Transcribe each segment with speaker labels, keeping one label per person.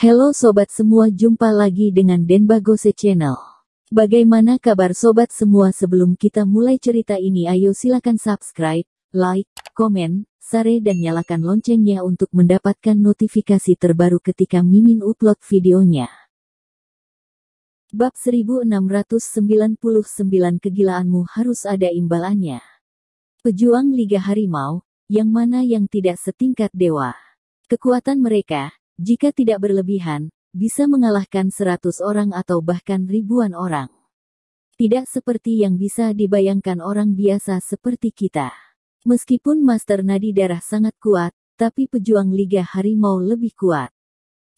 Speaker 1: Halo sobat semua, jumpa lagi dengan Denbagose Channel. Bagaimana kabar sobat semua? Sebelum kita mulai cerita ini, ayo silakan subscribe, like, komen, share dan nyalakan loncengnya untuk mendapatkan notifikasi terbaru ketika Mimin upload videonya. Bab 1699, kegilaanmu harus ada imbalannya. Pejuang Liga Harimau, yang mana yang tidak setingkat dewa. Kekuatan mereka, jika tidak berlebihan, bisa mengalahkan 100 orang atau bahkan ribuan orang. Tidak seperti yang bisa dibayangkan orang biasa seperti kita. Meskipun Master Nadi Darah sangat kuat, tapi pejuang Liga Harimau lebih kuat.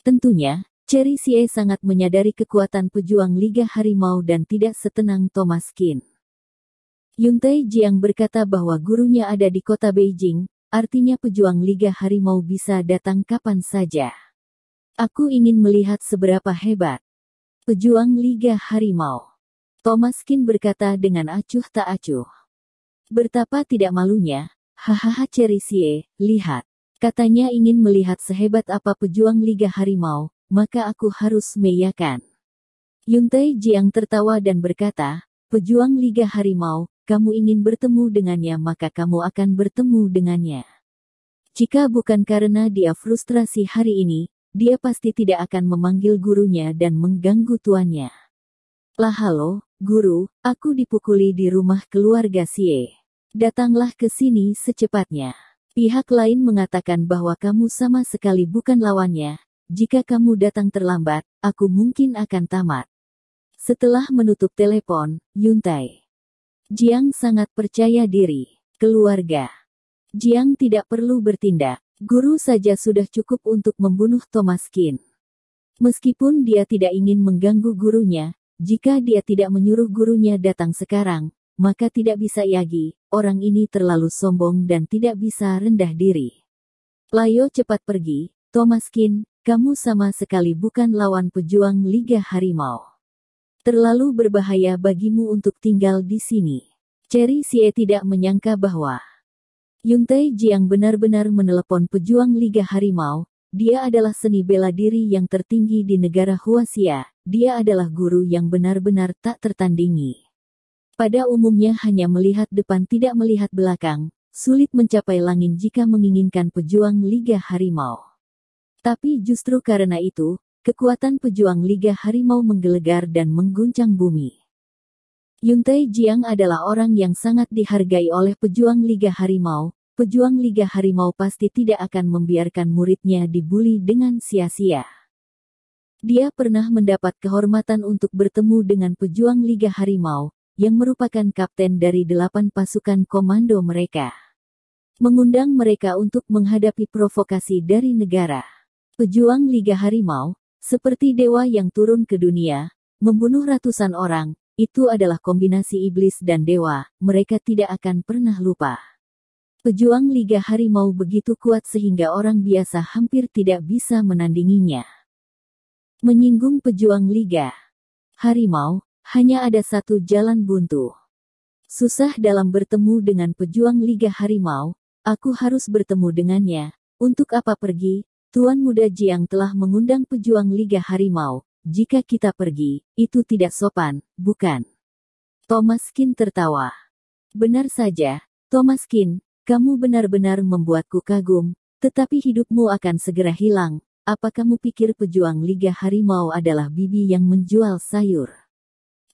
Speaker 1: Tentunya, Cherry Xie sangat menyadari kekuatan pejuang Liga Harimau dan tidak setenang Thomas Qin. Yuntai Jiang berkata bahwa gurunya ada di kota Beijing, artinya pejuang Liga Harimau bisa datang kapan saja. Aku ingin melihat seberapa hebat pejuang Liga Harimau. Thomas Qin berkata dengan acuh tak acuh. Betapa tidak malunya, hahaha Cherry Xie, lihat. Katanya ingin melihat sehebat apa pejuang Liga Harimau, maka aku harus mengiyakan. Yuntai Jiang tertawa dan berkata, pejuang Liga Harimau, kamu ingin bertemu dengannya maka kamu akan bertemu dengannya. Jika bukan karena dia frustrasi hari ini, dia pasti tidak akan memanggil gurunya dan mengganggu tuannya. Lah halo, guru, aku dipukuli di rumah keluarga Xie. Datanglah ke sini secepatnya. Pihak lain mengatakan bahwa kamu sama sekali bukan lawannya. Jika kamu datang terlambat, aku mungkin akan tamat. Setelah menutup telepon, Yuntai Jiang sangat percaya diri. Keluarga Jiang tidak perlu bertindak. Guru saja sudah cukup untuk membunuh Thomas Qin. Meskipun dia tidak ingin mengganggu gurunya, jika dia tidak menyuruh gurunya datang sekarang, maka tidak bisa lagi, orang ini terlalu sombong dan tidak bisa rendah diri. Layo cepat pergi, Thomas Qin, kamu sama sekali bukan lawan pejuang Liga Harimau. Terlalu berbahaya bagimu untuk tinggal di sini. Cherry Xie tidak menyangka bahwa Yuntai Jiang benar-benar menelepon pejuang Liga Harimau. Dia adalah seni bela diri yang tertinggi di negara Huaxia. Dia adalah guru yang benar-benar tak tertandingi. Pada umumnya hanya melihat depan tidak melihat belakang. Sulit mencapai langit jika menginginkan pejuang Liga Harimau. Tapi justru karena itu, kekuatan pejuang Liga Harimau menggelegar dan mengguncang bumi. Yuntai Jiang adalah orang yang sangat dihargai oleh pejuang Liga Harimau. Pejuang Liga Harimau pasti tidak akan membiarkan muridnya dibuli dengan sia-sia. Dia pernah mendapat kehormatan untuk bertemu dengan pejuang Liga Harimau, yang merupakan kapten dari 8 pasukan komando mereka. Mengundang mereka untuk menghadapi provokasi dari negara. Pejuang Liga Harimau, seperti dewa yang turun ke dunia, membunuh ratusan orang. Itu adalah kombinasi iblis dan dewa, mereka tidak akan pernah lupa. Pejuang Liga Harimau begitu kuat sehingga orang biasa hampir tidak bisa menandinginya. Menyinggung pejuang Liga Harimau, hanya ada satu jalan buntu. Susah dalam bertemu dengan pejuang Liga Harimau, aku harus bertemu dengannya. Untuk apa pergi? Tuan Muda Jiang telah mengundang pejuang Liga Harimau. Jika kita pergi, itu tidak sopan, bukan? Thomas Qin tertawa. Benar saja, Thomas Qin, kamu benar-benar membuatku kagum, tetapi hidupmu akan segera hilang. Apa kamu pikir pejuang Liga Harimau adalah bibi yang menjual sayur?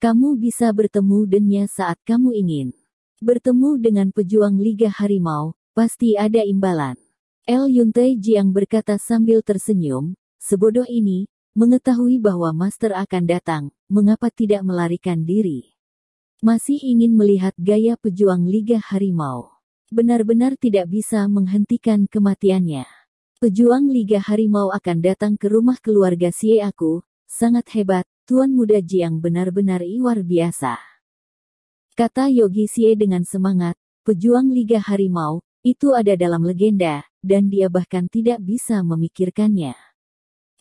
Speaker 1: Kamu bisa bertemu dengannya saat kamu ingin. Bertemu dengan pejuang Liga Harimau, pasti ada imbalan. Yuntai Jiang berkata sambil tersenyum, sebodoh ini, mengetahui bahwa Master akan datang, mengapa tidak melarikan diri? Masih ingin melihat gaya pejuang Liga Harimau. Benar-benar tidak bisa menghentikan kematiannya. Pejuang Liga Harimau akan datang ke rumah keluarga Xie aku, sangat hebat, Tuan Muda Jiang benar-benar luar biasa. Kata Yogi Xie dengan semangat, pejuang Liga Harimau, itu ada dalam legenda, dan dia bahkan tidak bisa memikirkannya.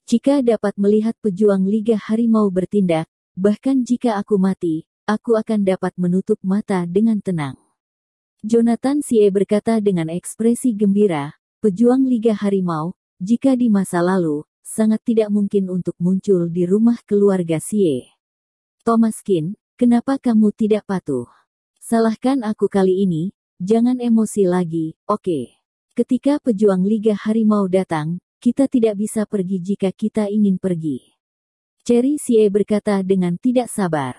Speaker 1: Jika dapat melihat pejuang Liga Harimau bertindak, bahkan jika aku mati, aku akan dapat menutup mata dengan tenang. Jonathan Xie berkata dengan ekspresi gembira, pejuang Liga Harimau, jika di masa lalu, sangat tidak mungkin untuk muncul di rumah keluarga Xie. Thomas Qin, kenapa kamu tidak patuh? Salahkan aku kali ini, jangan emosi lagi, oke. Ketika pejuang Liga Harimau datang, kita tidak bisa pergi jika kita ingin pergi. Cherry Xie berkata dengan tidak sabar.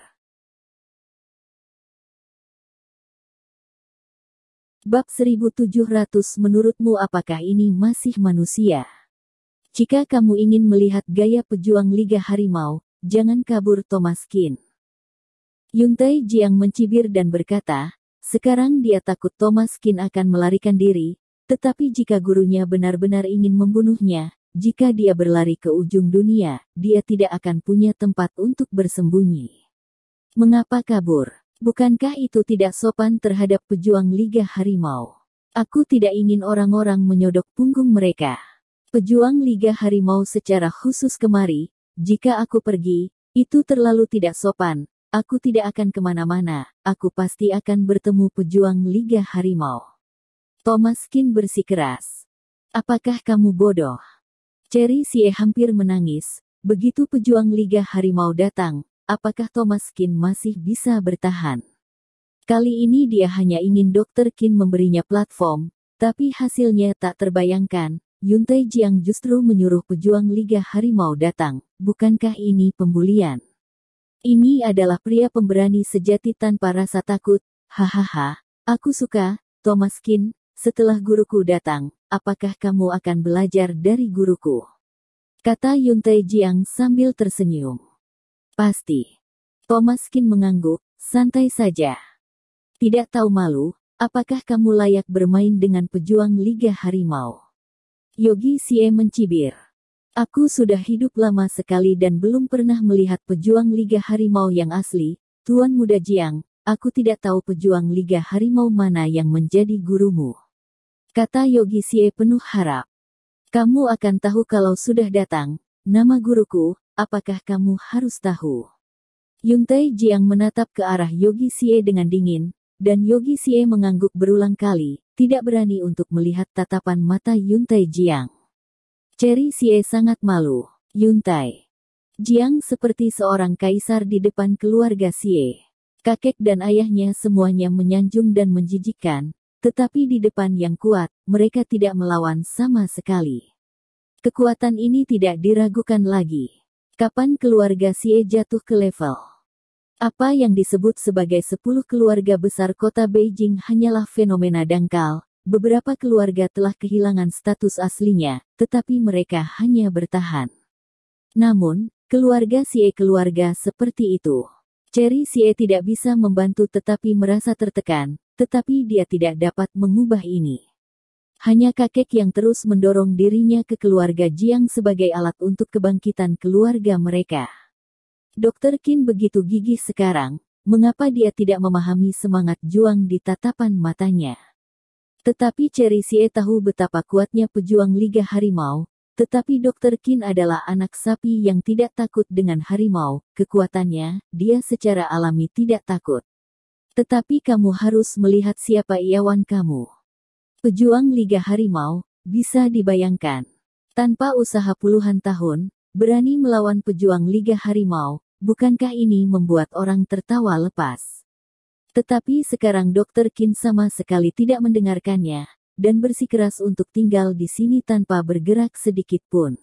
Speaker 1: Bab 1700 menurutmu apakah ini masih manusia? Jika kamu ingin melihat gaya pejuang Liga Harimau, jangan kabur Thomas Qin. Yuntai Jiang mencibir dan berkata, sekarang dia takut Thomas Qin akan melarikan diri, tetapi jika gurunya benar-benar ingin membunuhnya, jika dia berlari ke ujung dunia, dia tidak akan punya tempat untuk bersembunyi. Mengapa kabur? Bukankah itu tidak sopan terhadap pejuang Liga Harimau? Aku tidak ingin orang-orang menyodok punggung mereka. Pejuang Liga Harimau secara khusus kemari, jika aku pergi, itu terlalu tidak sopan, aku tidak akan kemana-mana, aku pasti akan bertemu pejuang Liga Harimau. Thomas Qin bersikeras. Apakah kamu bodoh? Cherry Xie hampir menangis, begitu pejuang Liga Harimau datang. Apakah Thomas Qin masih bisa bertahan? Kali ini dia hanya ingin Dr. Qin memberinya platform, tapi hasilnya tak terbayangkan. Yuntai Jiang justru menyuruh pejuang Liga Harimau datang. Bukankah ini pembulian? Ini adalah pria pemberani sejati tanpa rasa takut. Hahaha, aku suka, Thomas Qin, setelah guruku datang, apakah kamu akan belajar dari guruku? Kata Yuntai Jiang sambil tersenyum. Pasti. Thomas Qin mengangguk, santai saja. Tidak tahu malu, apakah kamu layak bermain dengan pejuang Liga Harimau? Yogi Xie mencibir. Aku sudah hidup lama sekali dan belum pernah melihat pejuang Liga Harimau yang asli. Tuan Muda Jiang, aku tidak tahu pejuang Liga Harimau mana yang menjadi gurumu. Kata Yogi Xie penuh harap. Kamu akan tahu kalau sudah datang, nama guruku. Apakah kamu harus tahu? Yuntai Jiang menatap ke arah Yogi Xie dengan dingin, dan Yogi Xie mengangguk berulang kali, tidak berani untuk melihat tatapan mata Yuntai Jiang. Cherry Xie sangat malu. Yuntai Jiang seperti seorang kaisar di depan keluarga Xie. Kakek dan ayahnya semuanya menyanjung dan menjijikkan, tetapi di depan yang kuat, mereka tidak melawan sama sekali. Kekuatan ini tidak diragukan lagi. Kapan keluarga Xie jatuh ke level? Apa yang disebut sebagai 10 keluarga besar kota Beijing hanyalah fenomena dangkal. Beberapa keluarga telah kehilangan status aslinya, tetapi mereka hanya bertahan. Namun, keluarga Xie keluarga seperti itu. Cherry Xie tidak bisa membantu tetapi merasa tertekan, tetapi dia tidak dapat mengubah ini. Hanya kakek yang terus mendorong dirinya ke keluarga Jiang sebagai alat untuk kebangkitan keluarga mereka. Dr. Qin begitu gigih sekarang, mengapa dia tidak memahami semangat juang di tatapan matanya. Tetapi Cherry Xie tahu betapa kuatnya pejuang Liga Harimau, tetapi Dr. Qin adalah anak sapi yang tidak takut dengan harimau, kekuatannya, dia secara alami tidak takut. Tetapi kamu harus melihat siapa iawan kamu. Pejuang Liga Harimau, bisa dibayangkan. Tanpa usaha puluhan tahun, berani melawan pejuang Liga Harimau, bukankah ini membuat orang tertawa lepas? Tetapi sekarang Dr. Qin sama sekali tidak mendengarkannya, dan bersikeras untuk tinggal di sini tanpa bergerak sedikit pun.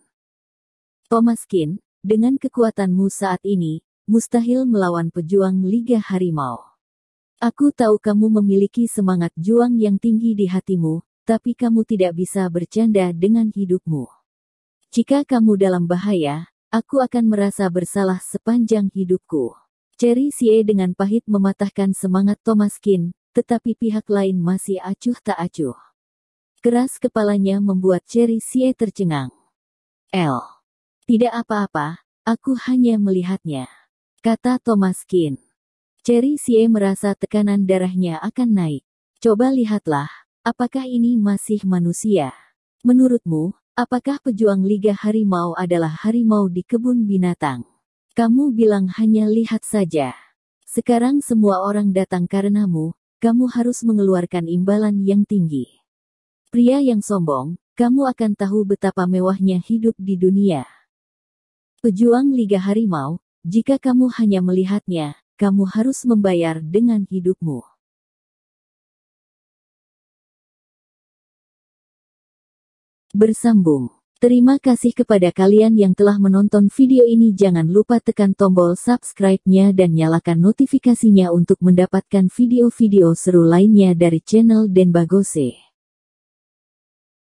Speaker 1: Thomas Qin, dengan kekuatanmu saat ini, mustahil melawan pejuang Liga Harimau. Aku tahu kamu memiliki semangat juang yang tinggi di hatimu, tapi kamu tidak bisa bercanda dengan hidupmu. Jika kamu dalam bahaya, aku akan merasa bersalah sepanjang hidupku. Cherry Xie dengan pahit mematahkan semangat Thomas Qin, tetapi pihak lain masih acuh tak acuh. Keras kepalanya membuat Cherry Xie tercengang. Tidak apa-apa, aku hanya melihatnya, kata Thomas Qin. Cherry Xie merasa tekanan darahnya akan naik. Coba lihatlah, apakah ini masih manusia? Menurutmu, apakah pejuang Liga Harimau adalah harimau di kebun binatang? Kamu bilang hanya lihat saja. Sekarang semua orang datang karenamu, kamu harus mengeluarkan imbalan yang tinggi. Pria yang sombong, kamu akan tahu betapa mewahnya hidup di dunia. Pejuang Liga Harimau, jika kamu hanya melihatnya, kamu harus membayar dengan hidupmu. Bersambung. Terima kasih kepada kalian yang telah menonton video ini. Jangan lupa tekan tombol subscribe-nya dan nyalakan notifikasinya untuk mendapatkan video-video seru lainnya dari channel Denbagose.